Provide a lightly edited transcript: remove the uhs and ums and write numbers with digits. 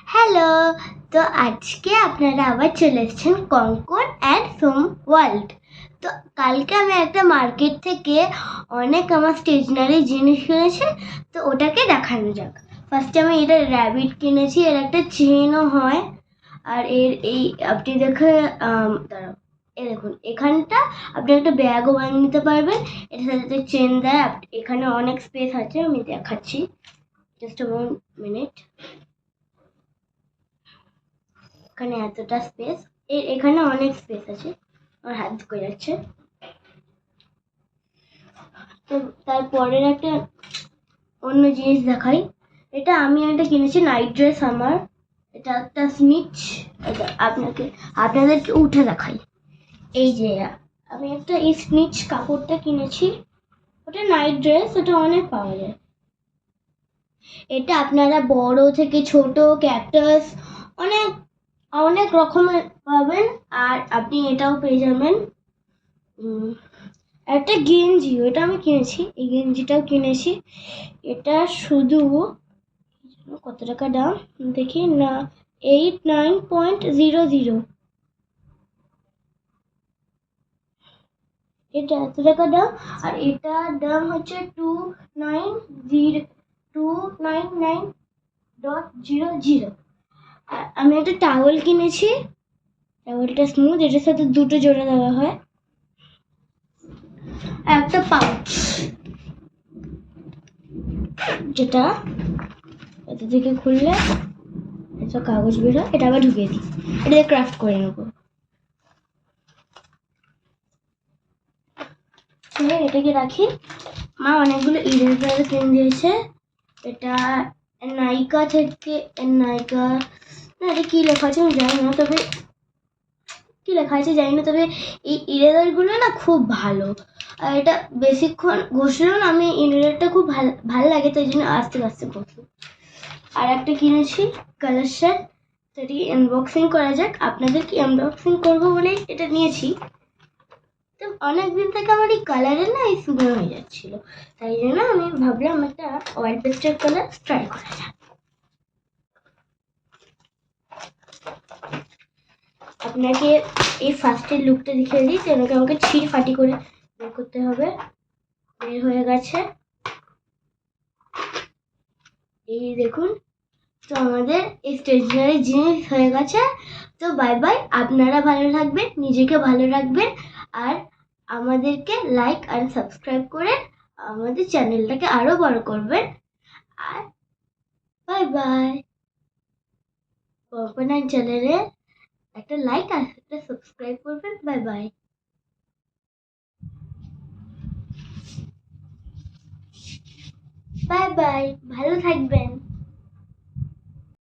Hello, তো আজকে আপনারা আবার চলে এসেছেন কঙ্কন অ্যান্ড সোম ওয়ার্ল্ড। তো কালকে আমি একটা মার্কেট থেকে অনেক আমার স্টেশনারি জিনিস কিনেছি, তো ওটাকে দেখানো যাক। ফার্স্টে আমি এটা র্যাবিট কিনেছি, এর একটা চেনও হয়। আর এই আপনি দাঁড়াও, দেখুন এখানটা আপনি একটা ব্যাগও বানিয়ে নিতে পারবেন। এটার সাথে চেন দেয়, এখানে অনেক স্পেস আছে, আমি দেখাচ্ছি, জাস্ট মিনিট। এখানে এতটা স্পেস, এখানে অনেক স্পেস আছে, আমার হাত ঢুকে যাচ্ছে। তো তারপরের একটা অন্য জিনিস দেখাই। এটা আমি একটা কিনেছি নাইট ড্রেস আমার, এটা একটা স্নিচ। আপনাদেরকে উঠে দেখাই। এই যে আমি একটা এই স্নিচ কাপড়টা কিনেছি, ওটা নাইট ড্রেস, ওটা অনেক পাওয়া যায়। এটা আপনারা বড় থেকে ছোট ক্যাকটাস অনেক অনেক রকমের পাবেন। আর আপনি এটাও পেয়ে যাবেন, একটা গেঞ্জি, ওটা আমি কিনেছি, এই গেঞ্জিটাও কিনেছি। এটা শুধু কত টাকা দাম দেখি না, 89.00, এটা এত টাকা দাম। আর এটার দাম হচ্ছে 299.00। আর আমি একটা টাওয়েল কিনেছি, টাওয়েলটা স্মুথ, এটার সাথে দুটো জোড়া দেওয়া হয়। একটা পাউচ, যেটা এটা থেকে খুললে একটা কাগজ বেরোয়, এটা আবার ঢুকিয়ে দিই, এটা দিয়ে ক্রাফট করে নেবো। এটাকে রাখি। মা অনেকগুলো ইরেজার কিনে দিয়েছে। এটা নাইকা থেকে, নাইকা না, এটা কি লেখা আছে আমি জানি না, তবে কি লেখা আছে জানি না, তবে এই ইরেজারগুলো না খুব ভালো। আর এটা বেশিক্ষণ ঘষলেও না, আমি ইরেজারটা খুব ভালো লাগে, তাই জন্য আস্তে আস্তে ঘষি। আর একটা কিনেছি কালার শেড, সেটি আনবক্সিং করা যাক। আপনাদের কি আনবক্সিং করবো বলেই এটা নিয়েছি। তো অনেকদিন থেকে আমার এই কালারের না এই শুকনো হয়ে যাচ্ছিল, তাই জন্য আমি ভাবলাম একটা অয়েল পেস্টেল কালার ট্রাই করা যাক। আপনাকে এই ফার্স্টের লুকটা দেখিয়ে দিই, সেটাকে আমাকে ছিঁড় ফাটি করে বের করতে হবে। বের হয়ে গেছে, এই দেখুন। তো আমাদের এই স্টেশনারি জিনিস হয়ে গেছে। তো বাই বাই, আপনারা ভালো থাকবেন, নিজেকে ভালো রাখবেন, আর আমাদেরকে লাইক আর সাবস্ক্রাইব করে আমাদের চ্যানেলটাকে আরো বড় করবেন। আর বাই বাই। কল্পনা চ্যানেলে একটা লাইক আর একটা সাবস্ক্রাইব করবেন। Bye bye. বাই বাই, ভালো থাকবেন।